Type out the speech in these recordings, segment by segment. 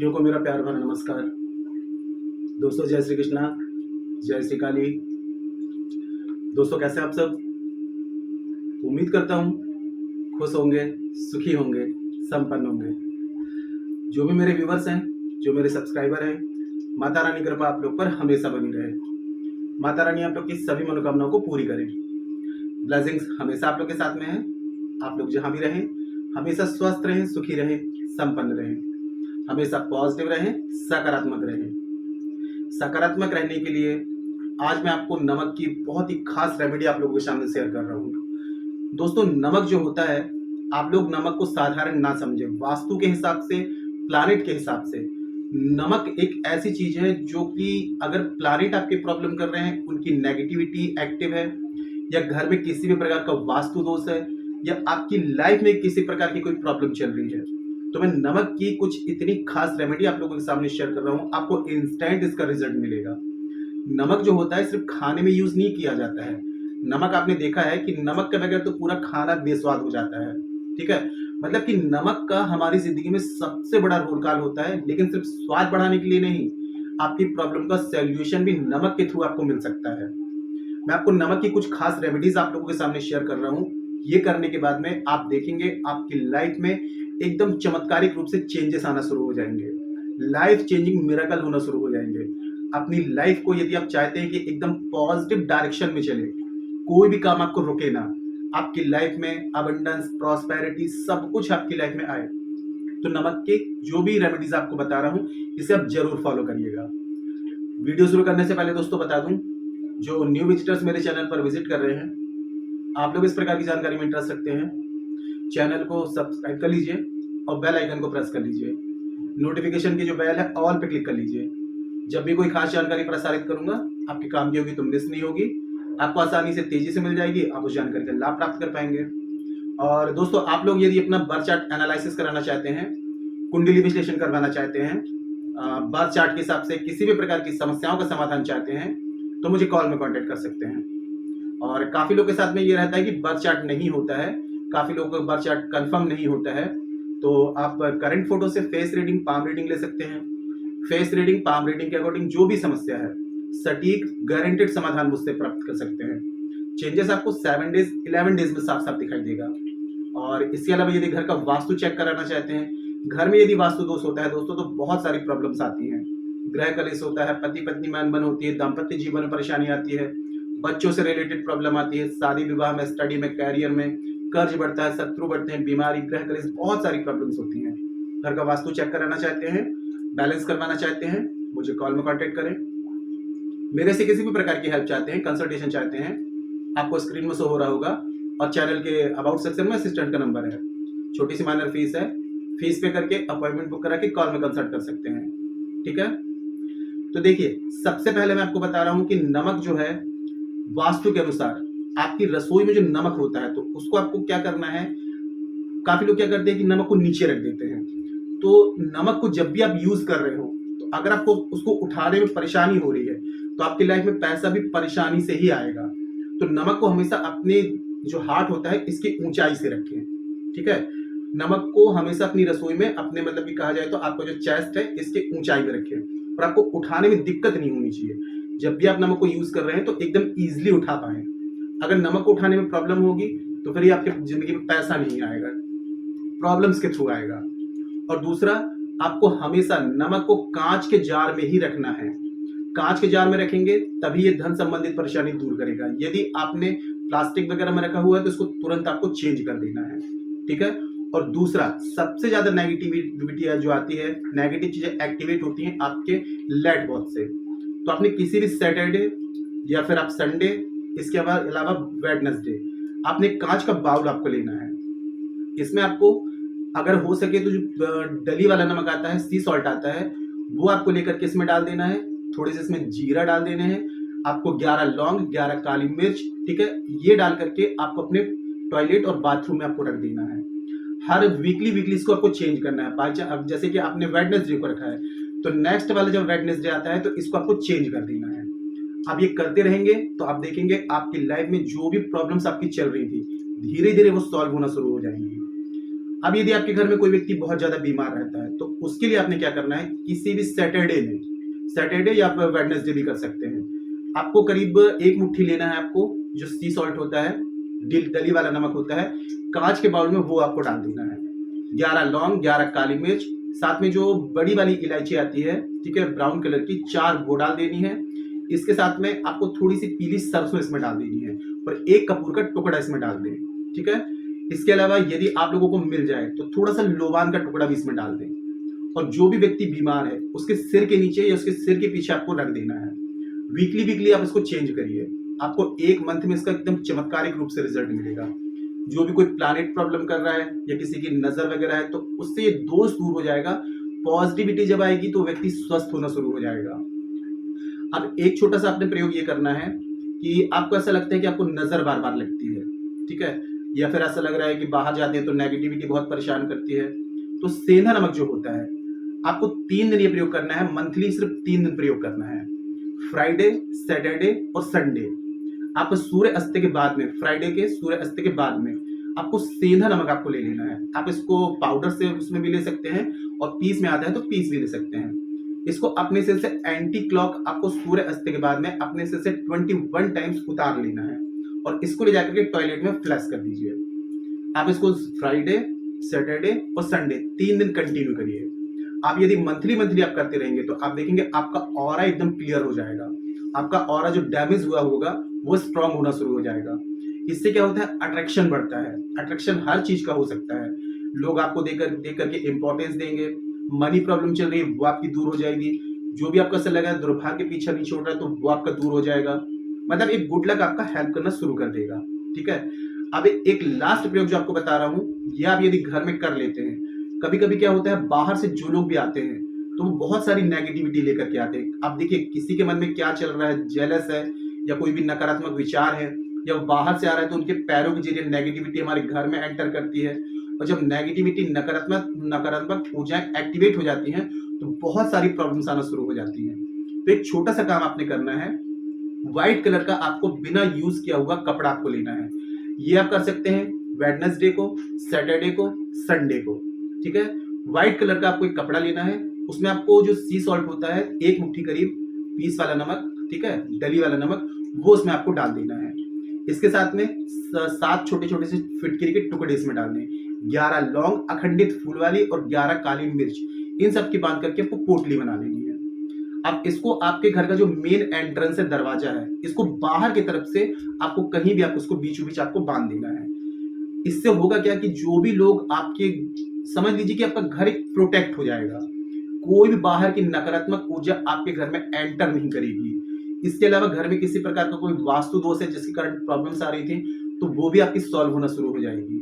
साथियों को मेरा प्यार भरा नमस्कार। दोस्तों जय श्री कृष्णा, जय श्री काली। दोस्तों कैसे आप सब? उम्मीद करता हूँ खुश होंगे, सुखी होंगे, संपन्न होंगे। जो भी मेरे व्यूवर्स हैं, जो मेरे सब्सक्राइबर हैं, माता रानी कृपा आप लोग पर हमेशा बनी रहे। माता रानी आप लोग की सभी मनोकामनाओं को पूरी करे। ब्लेसिंग्स हमेशा आप लोग के साथ में है। आप लोग जहाँ भी रहें हमेशा स्वस्थ रहें, सुखी रहें, संपन्न रहें, हमेशा पॉजिटिव रहें, सकारात्मक रहें। सकारात्मक रहने के लिए आज मैं आपको नमक की बहुत ही खास रेमेडी आप लोगों के सामने शेयर कर रहा हूँ। दोस्तों नमक जो होता है, आप लोग नमक को साधारण ना समझें। वास्तु के हिसाब से, प्लानिट के हिसाब से नमक एक ऐसी चीज है जो कि अगर प्लानिट आपके प्रॉब्लम कर रहे हैं, उनकी नेगेटिविटी एक्टिव है, या घर में किसी भी प्रकार का वास्तु दोष है, या आपकी लाइफ में किसी प्रकार की कोई प्रॉब्लम चल रही है, तो मैं नमक की कुछ इतनी खास रेमेडी आप लोगों के सामने शेयर कर रहा हूं। आपको इंस्टेंट इसका रिजल्ट मिलेगा। नमक जो होता है सिर्फ खाने में यूज नहीं किया जाता है। नमक आपने देखा है कि नमक के बगैर तो पूरा खाना बेस्वाद हो जाता है। ठीक है, मतलब कि नमक का हमारी जिंदगी में सबसे बड़ा रोल होता है, लेकिन सिर्फ स्वाद बढ़ाने के लिए नहीं, आपकी प्रॉब्लम का सोल्यूशन भी नमक के थ्रू आपको मिल सकता है। मैं आपको नमक की कुछ खास रेमेडीज आप लोगों के सामने शेयर कर रहा हूं। ये करने के बाद में आप देखेंगे आपकी लाइफ में एकदम चमत्कारिक रूप से चेंजेस आना शुरू हो जाएंगे। लाइफ चेंजिंग मिरेकल होना शुरू हो जाएंगे। अपनी लाइफ को यदि आप चाहते हैं कि एकदम पॉजिटिव डायरेक्शन में चले, कोई भी काम आपको रुके ना, आपकी लाइफ में अबंडेंस, प्रॉस्पेरिटी सब कुछ आपकी लाइफ में आए, तो नमक के जो भी रेमेडीज आपको बता रहा हूं इसे आप जरूर फॉलो करिएगा। वीडियो शुरू करने से पहले दोस्तों बता दूं, जो न्यू विजिटर्स मेरे चैनल पर विजिट कर रहे हैं, आप लोग इस प्रकार की जानकारी में इंटरेस्ट रखते हैं, चैनल को सब्सक्राइब कर लीजिए और बेल आइकन को प्रेस कर लीजिए। नोटिफिकेशन की जो बेल है ऑल पे क्लिक कर लीजिए। जब भी कोई खास जानकारी प्रसारित करूंगा आपके काम की होगी तो मिस नहीं होगी, आपको आसानी से तेजी से मिल जाएगी, आप उस जानकारी का लाभ प्राप्त कर पाएंगे। और दोस्तों आप लोग यदि अपना बर्थ चार्ट एनालिसिस कराना चाहते हैं, कुंडली विश्लेषण करवाना चाहते हैं, बर्थ चार्ट के हिसाब से किसी भी प्रकार की समस्याओं का समाधान चाहते हैं, तो मुझे कॉल में कांटेक्ट कर सकते हैं। और काफी लोग के साथ में ये रहता है कि बर्थ चार्ट नहीं होता है, काफी लोगों का बर्थ चार्ट कंफर्म नहीं होता है, तो आप करंट फोटो से फेस रीडिंग, पाम रीडिंग ले सकते हैं। फेस रीडिंग, पाम रीडिंग के अकॉर्डिंग जो भी समस्या है, सटीक गारंटेड समाधान मुझसे प्राप्त कर सकते हैं। चेंजेस आपको 7 डेज 11 डेज में साफ साफ दिखाई देगा। और इसके अलावा यदि घर का वास्तु चेक कराना चाहते हैं, घर में यदि वास्तु दोष होता है दोस्तों तो बहुत सारी प्रॉब्लम्स आती हैं। ग्रह कलेश होता है, पति पत्नी में अनबन होती है, दाम्पत्य जीवन में परेशानी आती है, बच्चों से रिलेटेड प्रॉब्लम आती है, शादी विवाह में, स्टडी में, कैरियर में, कर्ज बढ़ता है, शत्रु बढ़ते हैं, बीमारी, ग्रह कलेश, बहुत सारी प्रॉब्लम्स होती हैं। घर का वास्तु चेक कराना चाहते हैं, बैलेंस करवाना चाहते हैं, मुझे कॉल में कांटेक्ट करें। मेरे से किसी भी प्रकार की हेल्प चाहते हैं, कंसल्टेशन चाहते हैं, आपको स्क्रीन में शो हो रहा होगा और चैनल के अबाउट सेक्शन में असिस्टेंट का नंबर है। छोटी सी माइनर फीस है, फीस पे करके अपॉइंटमेंट बुक करा के कॉल में कंसल्ट कर सकते हैं। ठीक है, तो देखिए सबसे पहले मैं आपको बता रहा हूं कि नमक जो है वास्तु के अनुसार आपकी रसोई में जो नमक होता है, तो उसको आपको क्या करना है। काफी लोग क्या करते हैं कि नमक को नीचे रख देते हैं। तो नमक को जब भी आप यूज कर रहे हो, तो अगर आपको उसको उठाने में परेशानी हो रही है, तो आपकी लाइफ में पैसा भी परेशानी से ही आएगा। तो नमक को हमेशा अपने जो हार्ट होता है इसकी ऊंचाई से रखें। ठीक है, नमक को हमेशा अपनी रसोई में, अपने मतलब कि कहा जाए तो आपका जो चेस्ट है इसके ऊंचाई में रखें, और आपको उठाने में दिक्कत नहीं होनी चाहिए। जब भी आप नमक को यूज कर रहे हैं तो एकदम इजीली उठा पाए। अगर नमक को उठाने में प्रॉब्लम होगी तो फिर ये आपके जिंदगी में पैसा नहीं आएगा, प्रॉब्लम्स के थ्रू आएगा। और दूसरा, आपको हमेशा नमक को कांच के जार में ही रखना है। कांच के जार में रखेंगे तभी ये धन संबंधित परेशानी दूर करेगा। यदि आपने प्लास्टिक वगैरह में रखा हुआ है तो इसको तुरंत आपको चेंज कर देना है। ठीक है, और दूसरा सबसे ज्यादा नेगेटिविटी जो आती है, नेगेटिव चीजें एक्टिवेट होती हैं आपके लेट बॉथ से। तो आपने किसी भी सैटरडे या फिर आप संडे, इसके अलावा वेडनेसडे, आपने कांच का बाउल आपको लेना है। इसमें आपको अगर हो सके तो जो डली वाला नमक आता है, सी सॉल्ट आता है, वो आपको लेकर के इसमें डाल देना है। थोड़े से इसमें जीरा डाल देने हैं आपको, 11 लौंग, 11 काली मिर्च, ठीक है, ये डाल करके आपको अपने टॉयलेट और बाथरूम में आपको रख देना है। हर वीकली इसको आपको चेंज करना है। अब जैसे कि आपने वेडनेसडे को रखा है, तो नेक्स्ट वाला जब वेडनेसडे आता है तो इसको आपको चेंज कर देना है। आप ये करते रहेंगे तो आप देखेंगे आपकी लाइफ में जो भी प्रॉब्लम्स आपकी चल रही थी, धीरे धीरे वो सॉल्व होना शुरू हो जाएंगी। अब यदि आपके घर में कोई व्यक्ति बहुत ज्यादा बीमार रहता है तो उसके लिए आपने क्या करना है, किसी भी सैटरडे या आप वेडनेसडे भी कर सकते हैं, आपको करीब 1 मुट्ठी लेना है, आपको जो सी सॉल्ट होता है, दली वाला नमक होता है, कांच के बाउल में वो आपको डाल देना है। 11 लौंग, 11 काली मिर्च, साथ में जो बड़ी वाली इलायची आती है, ठीक है, ब्राउन कलर की, 4 वो डाल देनी है। इसके साथ में आपको थोड़ी सी पीली सरसों इसमें डाल देनी है और 1 कपूर का टुकड़ा इसमें डाल दें, ठीक है। इसके अलावा यदि आप लोगों को मिल जाए तो थोड़ा सा लोबान का टुकड़ा भी इसमें डाल दें और जो भी व्यक्ति बीमार है उसके सिर के नीचे या उसके सिर के पीछे आपको रख देना है। वीकली आप इसको चेंज करिए, आपको 1 मंथ में इसका एकदम चमत्कारिक रूप से रिजल्ट मिलेगा। जो भी कोई प्लैनेट प्रॉब्लम कर रहा है या किसी की नजर वगैरह है तो उससे ये दोष दूर हो जाएगा। पॉजिटिविटी जब आएगी तो व्यक्ति स्वस्थ होना शुरू हो जाएगा। अब एक छोटा सा आपने प्रयोग ये करना है कि आपको ऐसा लगता है कि आपको नजर बार बार लगती है, ठीक है, या फिर ऐसा लग रहा है कि बाहर जाते हैं तो नेगेटिविटी बहुत परेशान करती है, तो सेंधा नमक जो होता है आपको 3 दिन ये प्रयोग करना है, मंथली सिर्फ 3 दिन प्रयोग करना है, फ्राइडे, सैटरडे और संडे। आप सूर्य अस्त के बाद में, फ्राइडे के सूर्य अस्त के बाद में आपको सेंधा नमक आपको ले लेना है। आप इसको पाउडर से उसमें भी ले सकते हैं और पीस में आता है तो पीस भी ले सकते हैं। इसको अपने सिर से एंटी क्लॉक आपको सूर्य अस्त के बाद में अपने सिर से 21 टाइम्स उतार लेना है और इसको ले जाकर के टॉयलेट में फ्लश कर दीजिए। आप इसको फ्राइडे, सैटरडे और संडे 3 दिन कंटिन्यू करिए। आप यदि मंथली आप करते रहेंगे तो आप देखेंगे आपका ऑरा एकदम क्लियर हो जाएगा, आपका ऑरा जो डैमेज हुआ होगा वो स्ट्रांग होना शुरू हो जाएगा। इससे क्या होता है, अट्रैक्शन बढ़ता है। अट्रैक्शन हर चीज का हो सकता है, लोग आपको देख करके इंपॉर्टेंस देंगे। मनी प्रॉब्लम चल रही है वो आपकी दूर हो जाएगी। जो भी आपका ऐसा लगा है दुर्भाग्य पीछा नहीं छोड़ रहा है तो वो आपका दूर हो जाएगा। मतलब एक गुड लक आपका हेल्प करना शुरू कर देगा, ठीक है। अब एक लास्ट प्रयोग जो आपको बता रहा हूँ, ये आप यदि घर में कर लेते हैं, कभी कभी क्या होता है बाहर से जो लोग भी आते हैं तो वो बहुत सारी नेगेटिविटी लेकर के आते हैं। आप देखिए किसी के मन में क्या चल रहा है, जेलस है या कोई भी नकारात्मक विचार है या वो बाहर से आ रहा है तो उनके पैरों के जरिए नेगेटिविटी हमारे घर में एंटर करती है और जब नेगेटिविटी नकारात्मक ऊर्जाएं एक्टिवेट हो जाती हैं तो बहुत सारी प्रॉब्लम्स आना शुरू हो जाती हैं। तो एक छोटा सा काम आपने करना है, व्हाइट कलर का आपको बिना यूज किया हुआ कपड़ा आपको लेना है। ये आप कर सकते हैं वेडनेसडे को, सैटरडे को, संडे को, ठीक है। व्हाइट कलर का आपको एक कपड़ा लेना है, उसमें आपको जो सी सॉल्ट होता है 1 मुट्ठी करीब पीस वाला नमक, ठीक है, डली वाला नमक, वो उसमें आपको डाल देना है। इसके साथ में 7 छोटे छोटे से फिटकरी के टुकड़े इसमें डालने, 11 लौंग अखंडित फूल वाली और 11 काली मिर्च, इन सब की बांध करके आपको पोटली बना लेनी है। अब इसको आपके घर का जो मेन एंट्रेंस है, दरवाजा है, इसको बाहर की तरफ से आपको कहीं भी आप उसको बीचों बीच आपको बांध देना है। इससे होगा क्या कि जो भी लोग आपके, समझ लीजिए कि आपका घर एक प्रोटेक्ट हो जाएगा, कोई भी बाहर की नकारात्मक ऊर्जा आपके घर में एंटर नहीं करेगी। इसके अलावा घर में किसी प्रकार का कोई वास्तु दोष है जिसके कारण प्रॉब्लम्स आ रही थी तो वो भी आपकी सॉल्व होना शुरू हो जाएगी।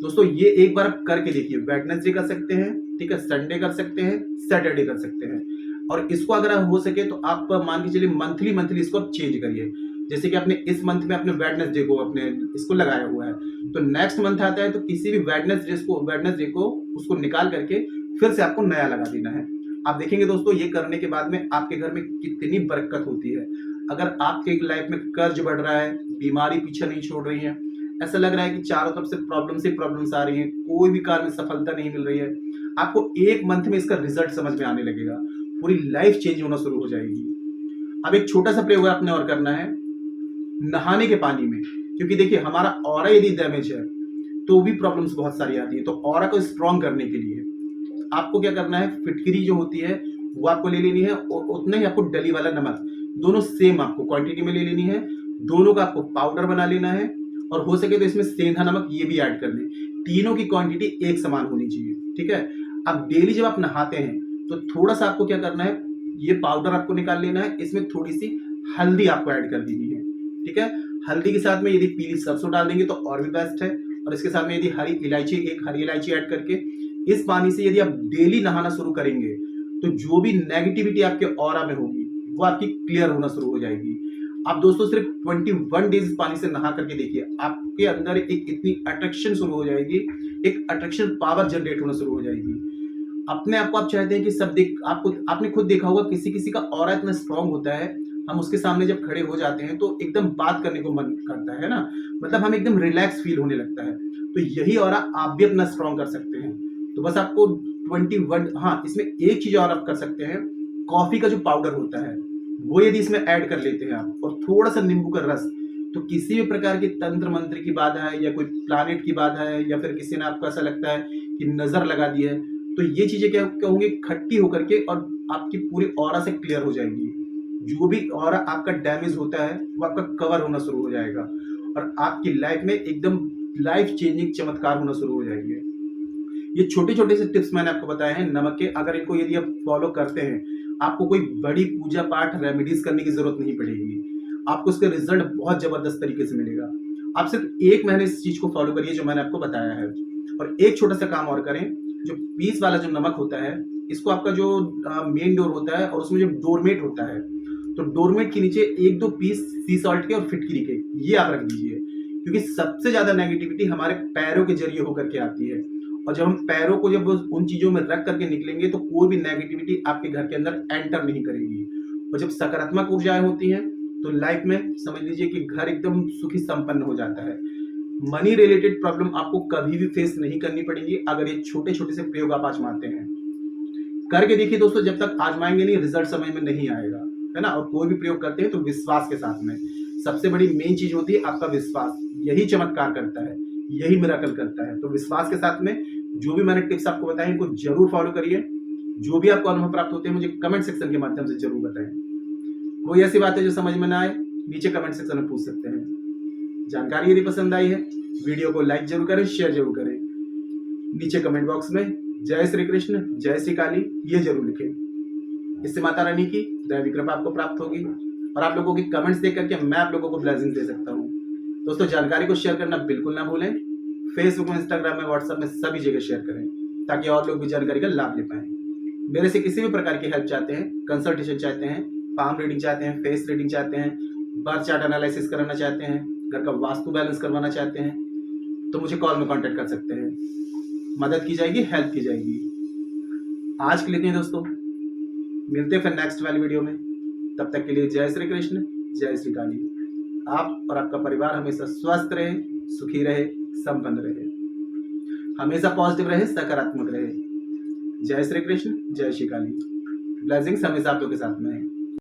दोस्तों ये एक बार आप करके देखिए, वेडनेसडे कर सकते हैं, ठीक है, संडे कर सकते हैं, सैटरडे कर सकते हैं और इसको अगर हो सके तो आप मान के चलिए मंथली इसको आप चेंज करिए। जैसे कि आपने इस मंथ में अपने वेडनेसडे को अपने इसको लगाया हुआ है तो नेक्स्ट मंथ आता है तो किसी भी वेडनेसडे को उसको निकाल करके फिर से आपको नया लगा देना है। आप देखेंगे दोस्तों ये करने के बाद में आपके घर में कितनी बरकत होती है। अगर आपके लाइफ में कर्ज बढ़ रहा है, बीमारी पीछे नहीं छोड़ रही है, ऐसा लग रहा है कि चारों तरफ से प्रॉब्लम्स आ रही हैं, कोई भी कार्य में सफलता नहीं मिल रही है, आपको 1 मंथ में इसका रिजल्ट समझ में आने लगेगा, पूरी लाइफ चेंज होना शुरू हो जाएगी। अब एक छोटा सा प्रयोग आपने और करना है नहाने के पानी में, क्योंकि देखिए हमारा ऑरा यदि डैमेज है तो भी प्रॉब्लम्स बहुत सारी आती है। तो ऑरा को स्ट्रॉन्ग करने के लिए आपको क्या करना है, फिटकरी जो होती है वो आपको ले लेनी है और उतना ही आपको डली वाला नमक, दोनों सेम आपको क्वांटिटी में ले लेनी है। दोनों का आपको पाउडर बना लेना है और हो सके तो इसमें सेंधा नमक ये भी ऐड कर लें। तीनों की क्वांटिटी एक समान होनी चाहिए, ठीक है। अब डेली जब आप नहाते हैं तो थोड़ा सा आपको क्या करना है, ये पाउडर आपको निकाल लेना है, इसमें थोड़ी सी हल्दी आपको ऐड कर देनी है, ठीक है। हल्दी के साथ में यदि पीली सरसों डाल देंगे तो और भी बेस्ट है और इसके साथ में यदि हरी इलायची ऐड करके इस पानी से यदि आप डेली नहाना शुरू करेंगे तो जो भी नेगेटिविटी आपके ऑरा में होगी वो आपकी क्लियर होना शुरू हो जाएगी। आप दोस्तों सिर्फ 21 डेज इस पानी से नहा करके देखिए, आपके अंदर एक इतनी अट्रैक्शन शुरू हो जाएगी, एक अट्रैक्शन पावर जनरेट होना शुरू हो जाएगी। अपने आप को आप चाहते हैं कि सब देख, आपको आपने खुद देखा होगा किसी किसी का ऑरा इतना स्ट्रांग होता है, हम उसके सामने जब खड़े हो जाते हैं तो एकदम बात करने को मन करता है ना, मतलब हम एकदम रिलैक्स फील होने लगता है। तो यही ऑरा आप भी अपना स्ट्रॉन्ग कर सकते हैं। तो बस आपको 21, हाँ इसमें एक चीज और आप कर सकते हैं, कॉफी का जो पाउडर होता है वो यदि इसमें ऐड कर लेते हैं आप, और थोड़ा सा नींबू का रस, तो किसी भी प्रकार की तंत्र मंत्र की बाधा है या कोई प्लानिट की बाधा है या फिर किसी ने आपको ऐसा लगता है कि नजर लगा दी है, तो ये चीजें क्या होंगी, खट्टी होकर के और आपकी पूरी ऑरा से क्लियर हो जाएगी। जो भी ऑरा आपका डैमेज होता है वो आपका कवर होना शुरू हो जाएगा और आपकी लाइफ में एकदम लाइफ चेंजिंग चमत्कार होना शुरू हो जाएंगे। ये छोटे छोटे से टिप्स मैंने आपको बताए हैं नमक के, अगर इनको यदि आप फॉलो करते हैं, आपको कोई बड़ी पूजा पाठ रेमेडीज करने की जरूरत नहीं पड़ेगी, आपको इसका रिजल्ट बहुत जबरदस्त तरीके से मिलेगा। आप सिर्फ 1 महीने इस चीज को फॉलो करिए जो मैंने आपको बताया है। और एक छोटा सा काम और करें, जो पीस वाला जो नमक होता है, इसको आपका जो मेन डोर होता है और उसमें जो डोरमेट होता है, तो डोरमेट के नीचे 1-2 पीस सी सॉल्ट के और फिटकरी के ये आप रख दीजिए, क्योंकि सबसे ज्यादा नेगेटिविटी हमारे पैरों के जरिए होकर के आती है। और जब हम पैरों को जब उन चीजों में रख करके निकलेंगे तो कोई भी नेगेटिविटी आपके घर के अंदर एंटर नहीं करेगी। और जब सकारात्मक ऊर्जाएं होती हैं तो लाइफ में समझ लीजिए कि घर एकदम सुखी संपन्न हो जाता है। मनी रिलेटेड प्रॉब्लम आपको कभी भी फेस नहीं करनी पड़ेगी अगर ये छोटे छोटे से प्रयोग आप आजमाते हैं। करके देखिए दोस्तों, जब तक आजमाएंगे नहीं रिजल्ट समझ में नहीं आएगा, है ना। और कोई भी प्रयोग करते हैं तो विश्वास के साथ में, सबसे बड़ी मेन चीज होती है आपका विश्वास, यही चमत्कार करता है, यही मिराकल करता है। तो विश्वास के साथ में जो भी मैंने टिप्स आपको बताए इनको जरूर फॉलो करिए। जो भी आपको अनुभव प्राप्त होते हैं मुझे कमेंट सेक्शन के माध्यम से जरूर बताएं। कोई ऐसी बात है जो समझ में ना आए, नीचे कमेंट सेक्शन में पूछ सकते हैं। जानकारी यदि पसंद आई है वीडियो को लाइक जरूर करें, शेयर जरूर करें। नीचे कमेंट बॉक्स में जय श्री कृष्ण, जय श्री काली ये जरूर लिखें। इससे माता रानी की दैवी कृपा आपको प्राप्त होगी और आप लोगों की कमेंट्स देख करके मैं आप लोगों को ब्लेसिंग दे सकता हूँ। दोस्तों जानकारी को शेयर करना बिल्कुल ना भूलें। फेसबुक में, इंस्टाग्राम में, व्हाट्सएप में सभी जगह शेयर करें ताकि और लोग भी जानकारी का लाभ ले पाएं। मेरे से किसी भी प्रकार की हेल्प चाहते हैं, कंसल्टेशन चाहते हैं, पाम रीडिंग चाहते हैं, फेस रीडिंग चाहते हैं, बर्थ चार्ट एनालिसिस कराना चाहते हैं, घर का वास्तु बैलेंस करवाना चाहते हैं, तो मुझे कॉल में कांटेक्ट कर सकते हैं। मदद की जाएगी, हेल्प की जाएगी। आज के लिए इतना ही दोस्तों, मिलते हैं फिर नेक्स्ट वाली वीडियो में। तब तक के लिए जय श्री कृष्ण, जय श्री काली। आप और आपका परिवार हमेशा स्वस्थ रहे, सुखी रहे, संपन्न रहे, हमेशा पॉजिटिव रहे, सकारात्मक रहे। जय श्री कृष्ण, जय श्री काली। ब्लेसिंग्स हमेशा आप लोगों के साथ में है।